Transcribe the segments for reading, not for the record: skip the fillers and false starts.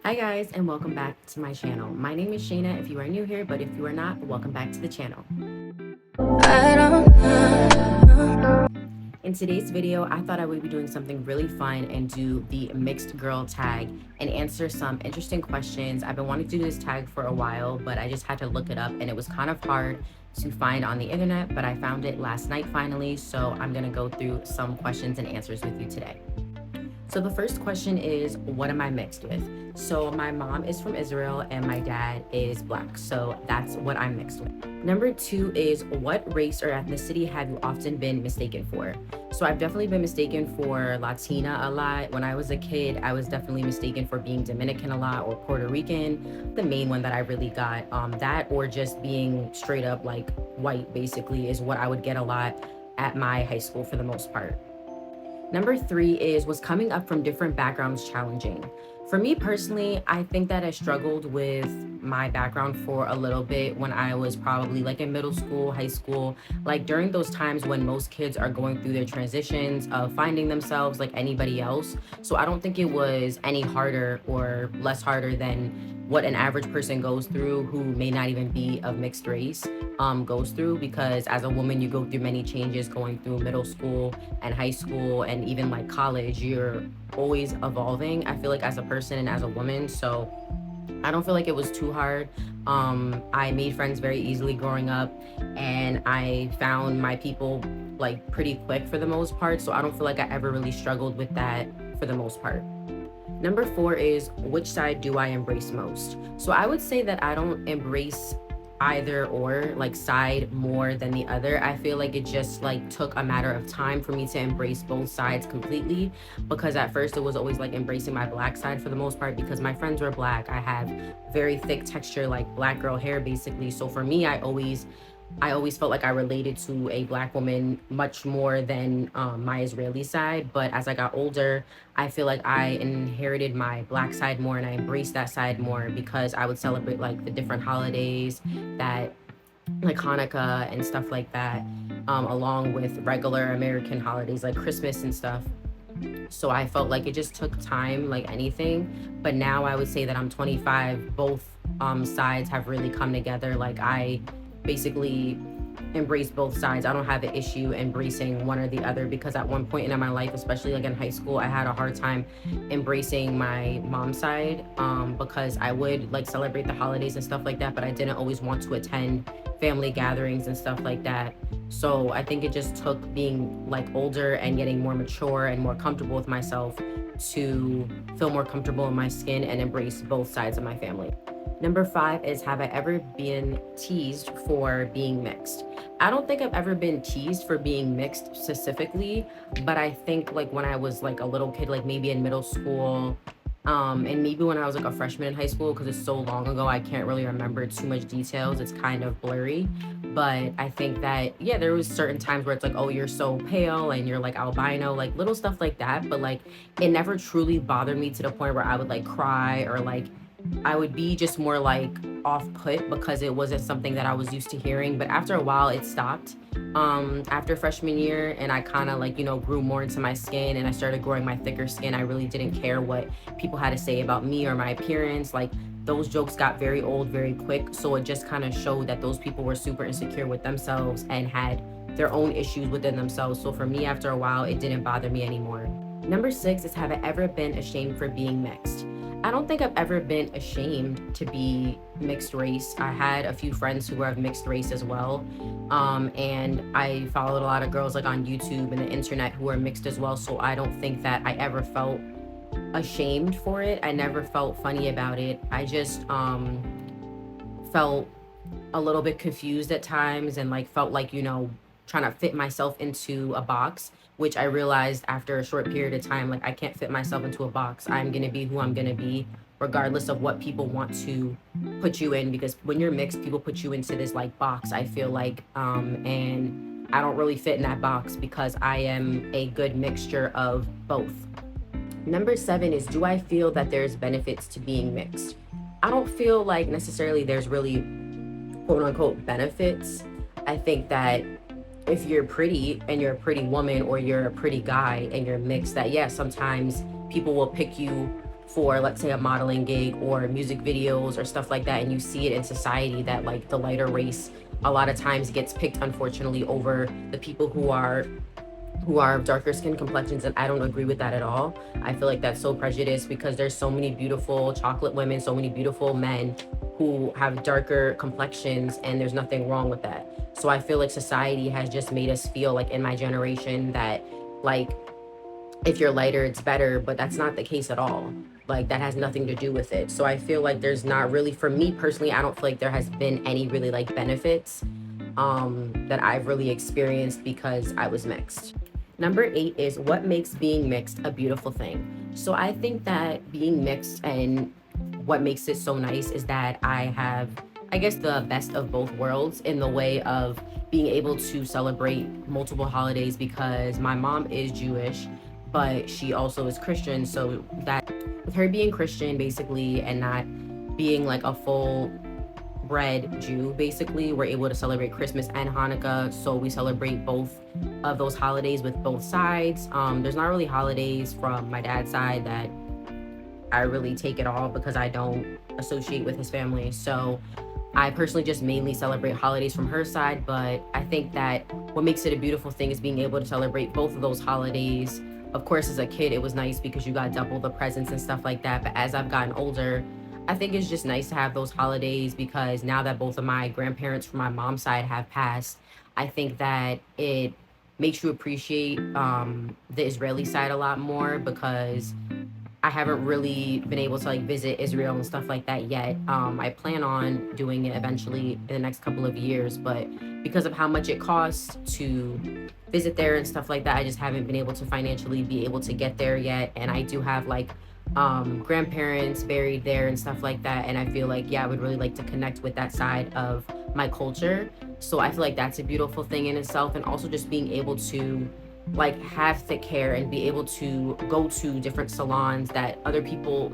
Hi guys, and welcome back to my channel. My name is Shayna if you are new here, but if you are not, welcome back to the channel. In today's video, I thought I would be doing something really fun and do the mixed girl tag and answer some interesting questions. I've been wanting to do this tag for a while, but I just had to look it up and it was kind of hard to find on the internet, but I found it last night finally, so I'm gonna go through some questions and answers with you today. So the first question is, what am I mixed with? So my mom is from Israel and my dad is Black. So that's what I'm mixed with. Number 2 is, what race or ethnicity have you often been mistaken for? So I've definitely been mistaken for Latina a lot. When I was a kid, I was definitely mistaken for being Dominican a lot or Puerto Rican. The main one that I really got, that or just being straight up like white basically is what I would get a lot at my high school for the most part. Number 3 is, was coming up from different backgrounds challenging? For me personally, I think that I struggled with my background for a little bit when I was probably like in middle school, high school, like during those times when most kids are going through their transitions of finding themselves like anybody else. So I don't think it was any harder or less harder than what an average person goes through who may not even be of mixed race goes through, because as a woman you go through many changes going through middle school and high school and even like college. You're always evolving, I feel like, as a person and as a woman. So I don't feel like it was too hard. I made friends very easily growing up and I found my people like pretty quick for the most part. So I don't feel like I ever really struggled with that for the most part. Number 4 is, which side do I embrace most? So I would say that I don't embrace either or like side more than the other. I feel like it just like took a matter of time for me to embrace both sides completely, because at first it was always like embracing my Black side for the most part because my friends were Black. I have very thick texture like Black girl hair basically. So for me, I always felt like I related to a Black woman much more than my Israeli side. But as I got older, I feel like I inherited my Black side more and I embraced that side more because I would celebrate like the different holidays that like Hanukkah and stuff like that, along with regular American holidays like Christmas and stuff. So I felt like it just took time like anything. But now I would say that I'm 25, both sides have really come together. Like I basically embrace both sides. I don't have an issue embracing one or the other, because at one point in my life, especially like in high school, I had a hard time embracing my mom's side, because I would like celebrate the holidays and stuff like that, but I didn't always want to attend family gatherings and stuff like that. So I think it just took being like older and getting more mature and more comfortable with myself to feel more comfortable in my skin and embrace both sides of my family. Number 5 is, have I ever been teased for being mixed? I don't think I've ever been teased for being mixed specifically, but I think like when I was like a little kid, like maybe in middle school, and maybe when I was like a freshman in high school, because it's so long ago, I can't really remember too much details. It's kind of blurry, but I think that, yeah, there was certain times where it's like, oh, you're so pale and you're like albino, like little stuff like that. But like, it never truly bothered me to the point where I would like cry or like I would be just more like off put because it wasn't something that I was used to hearing. But after a while, it stopped after freshman year, and I kind of like, grew more into my skin and I started growing my thicker skin. I really didn't care what people had to say about me or my appearance. Like, those jokes got very old very quick. So it just kind of showed that those people were super insecure with themselves and had their own issues within themselves. So for me, after a while, it didn't bother me anymore. Number 6 is, have I ever been ashamed for being mixed? I don't think I've ever been ashamed to be mixed race. I had a few friends who were of mixed race as well. And I followed a lot of girls like on YouTube and the internet who are mixed as well. So I don't think that I ever felt ashamed for it. I never felt funny about it. I just felt a little bit confused at times and like felt like, trying to fit myself into a box, which I realized after a short period of time, like I can't fit myself into a box. I'm going to be who I'm going to be, regardless of what people want to put you in, because when you're mixed, people put you into this like box, I feel like, and I don't really fit in that box because I am a good mixture of both. Number 7 is, do I feel that there's benefits to being mixed? I don't feel like necessarily there's really quote unquote benefits. I think that if you're pretty and you're a pretty woman, or you're a pretty guy and you're mixed, that yeah, sometimes people will pick you for, let's say, a modeling gig or music videos or stuff like that, and you see it in society that like the lighter race a lot of times gets picked, unfortunately, over the people who are of darker skin complexions, and I don't agree with that at all. I feel like that's so prejudiced because there's so many beautiful chocolate women, so many beautiful men who have darker complexions, and there's nothing wrong with that. So I feel like society has just made us feel like, in my generation, that like if you're lighter it's better, but that's not the case at all. Like that has nothing to do with it. So I feel like there's not really, for me personally, I don't feel like there has been any really like benefits that I've really experienced because I was mixed. Number 8 is what makes being mixed a beautiful thing. So I think that being mixed, and what makes it so nice, is that I have, I guess, the best of both worlds in the way of being able to celebrate multiple holidays because my mom is Jewish, but she also is Christian. So that, with her being Christian basically and not being like a full bred Jew, basically, we're able to celebrate Christmas and Hanukkah. So we celebrate both of those holidays with both sides. There's not really holidays from my dad's side that I really take it all because I don't associate with his family. So I personally just mainly celebrate holidays from her side. But I think that what makes it a beautiful thing is being able to celebrate both of those holidays. Of course, as a kid, it was nice because you got double the presents and stuff like that. But as I've gotten older, I think it's just nice to have those holidays because now that both of my grandparents from my mom's side have passed, I think that it makes you appreciate the Israeli side a lot more because I haven't really been able to like visit Israel and stuff like that yet. I plan on doing it eventually in the next couple of years, but because of how much it costs to visit there and stuff like that, I just haven't been able to financially be able to get there yet. And I do have like grandparents buried there and stuff like that. And I feel like, yeah, I would really like to connect with that side of my culture. So I feel like that's a beautiful thing in itself. And also just being able to like have thick hair and be able to go to different salons that other people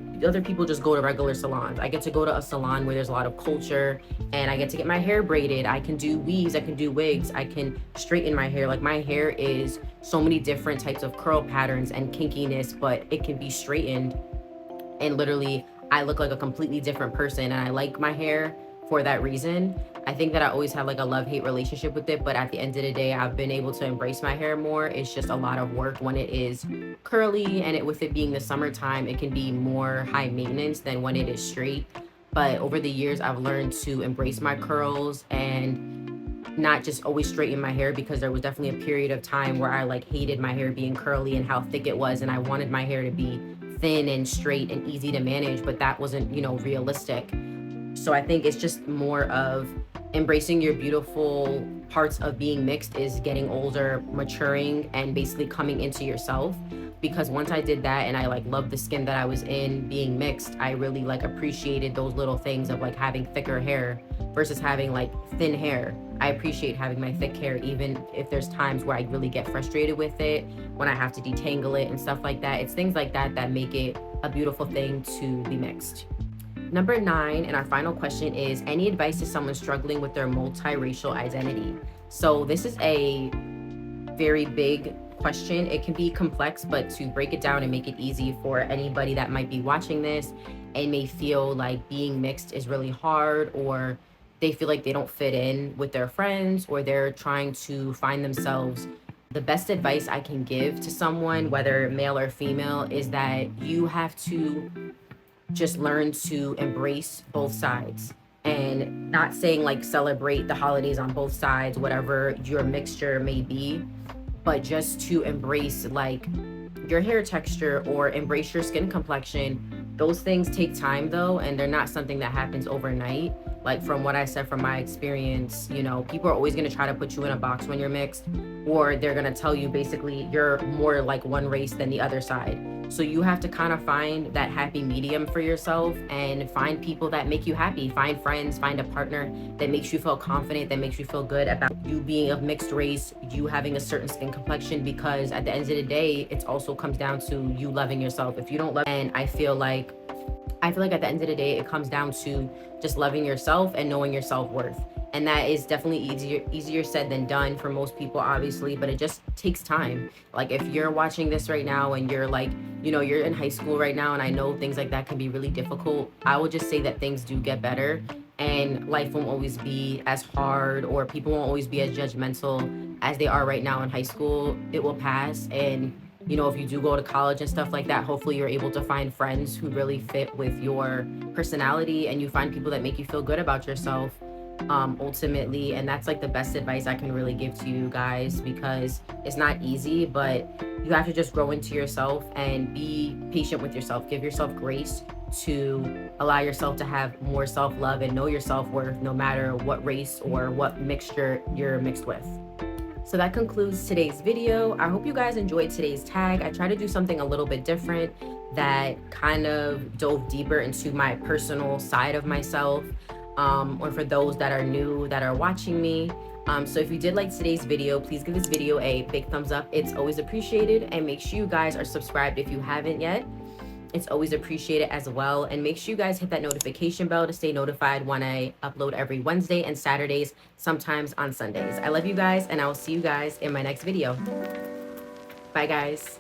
just go to regular salons. I get to go to a salon where there's a lot of culture, and I get to get my hair braided. I can do weaves, I can do wigs, I can straighten my hair. Like my hair is so many different types of curl patterns and kinkiness, but it can be straightened, and literally I look like a completely different person, and I like my hair for that reason. I think that I always have like a love-hate relationship with it, but at the end of the day, I've been able to embrace my hair more. It's just a lot of work when it is curly, and with it being the summertime, it can be more high maintenance than when it is straight. But over the years, I've learned to embrace my curls and not just always straighten my hair, because there was definitely a period of time where I like hated my hair being curly and how thick it was, and I wanted my hair to be thin and straight and easy to manage, but that wasn't, realistic. So I think it's just more of embracing your beautiful parts of being mixed, is getting older, maturing, and basically coming into yourself. Because once I did that and I like loved the skin that I was in being mixed, I really like appreciated those little things of like having thicker hair versus having like thin hair. I appreciate having my thick hair, even if there's times where I really get frustrated with it, when I have to detangle it and stuff like that. It's things like that that make it a beautiful thing to be mixed. Number 9, and our final question, is any advice to someone struggling with their multiracial identity? So this is a very big question. It can be complex, but to break it down and make it easy for anybody that might be watching this and may feel like being mixed is really hard, or they feel like they don't fit in with their friends, or they're trying to find themselves. The best advice I can give to someone, whether male or female, is that you have to just learn to embrace both sides, and not saying like celebrate the holidays on both sides, whatever your mixture may be, but just to embrace like your hair texture or embrace your skin complexion. Those things take time though, and they're not something that happens overnight. Like from what I said, from my experience, people are always going to try to put you in a box when you're mixed, or they're going to tell you basically you're more like one race than the other side. So you have to kind of find that happy medium for yourself and find people that make you happy. Find friends, find a partner that makes you feel confident, that makes you feel good about you being of mixed race, you having a certain skin complexion, because at the end of the day, it also comes down to you loving yourself. If you don't love, and I feel like at the end of the day, it comes down to just loving yourself and knowing your self-worth. And that is definitely easier said than done for most people, obviously, but it just takes time. Like if you're watching this right now and you're like, you're in high school right now, and I know things like that can be really difficult, I will just say that things do get better, and life won't always be as hard, or people won't always be as judgmental as they are right now in high school. It will pass. And if you do go to college and stuff like that, hopefully you're able to find friends who really fit with your personality, and you find people that make you feel good about yourself, ultimately. And that's like the best advice I can really give to you guys, because it's not easy, but you have to just grow into yourself and be patient with yourself. Give yourself grace to allow yourself to have more self-love and know your self-worth, no matter what race or what mixture you're mixed with. So that concludes today's video. I hope you guys enjoyed today's tag. I tried to do something a little bit different that kind of dove deeper into my personal side of myself, or for those that are new that are watching me. So if you did like today's video, please give this video a big thumbs up. It's always appreciated. And make sure you guys are subscribed if you haven't yet. It's always appreciated as well. And make sure you guys hit that notification bell to stay notified when I upload every Wednesday and Saturdays, sometimes on Sundays. I love you guys, and I will see you guys in my next video. Bye, guys.